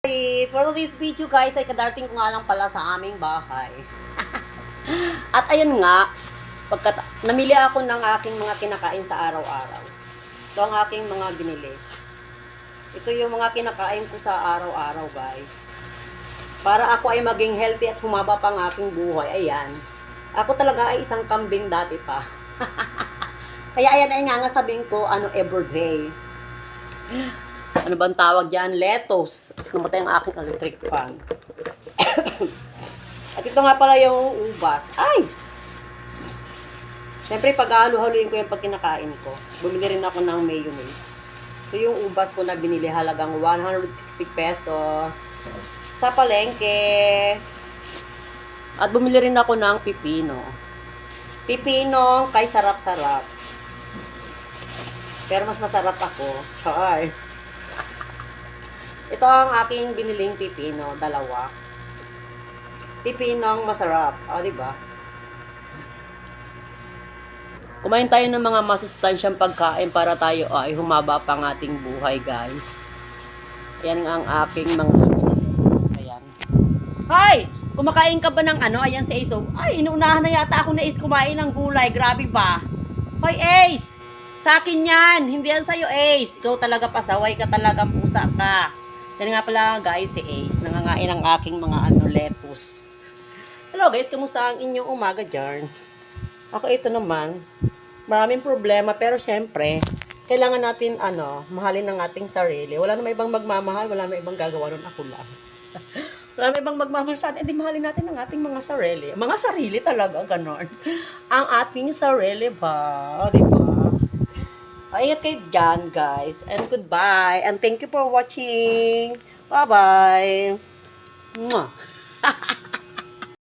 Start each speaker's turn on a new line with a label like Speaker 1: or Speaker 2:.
Speaker 1: For this video guys, ay kadarating ko nga lang pala sa aming bahay. At ayun nga, namili ako ng aking mga kinakain sa araw-araw. Ito ang aking mga binili. Ito yung mga kinakain ko sa araw-araw guys. Para ako ay maging healthy at humaba pang aking buhay. Ayan. Ako talaga ay isang kambing dati pa. Kaya ayan ay nga sabihin ko, everyday. Ano bang tawag dyan? Lettuce. Namatay ang aking electric fan. At ito nga pala yung ubas. Ay! Siyempre, pag-halo-haluin ko yung pag kinakain ko. Bumili rin ako ng mayonnaise. Ito yung ubas ko na binili halagang 160 pesos sa palengke. At bumili rin ako ng pipino. Pipino kay sarap-sarap. Pero mas masarap ako. Char. Ito ang aking biniling pipino, dalawa. Pipinong masarap. O, diba? Kumain tayo ng mga masustansyang pagkain para tayo ay humaba pang ating buhay, guys. Ayan ang aking mga... Ayan. Hoy! Kumakain ka ba ng ano? Ayan si Ace. Ay, inuunahan na yata ako na Ace kumain ng gulay. Grabe ba? Hoy, Ace! Sa akin yan! Hindi yan sa'yo, Ace. Ikaw talaga pasaway ka talagang pusa ka. Yan nga pala guys, si Ace. Nangangain ang aking mga lettuce. Hello guys, kamusta ang inyong umaga dyan? Ako ito naman. Maraming problema pero syempre, kailangan natin mahalin ang ating sarili. Wala namang ibang magmamahal, wala namang ibang gagawa nun, ako lang. Wala namang ibang magmamahal sa atin, mahalin natin ang ating mga sarili. Mga sarili talaga, ganon. Ang ating sarili ba? O, diba? Ingat kayo dyan, guys. And goodbye. And thank you for watching. Bye-bye. Mwah.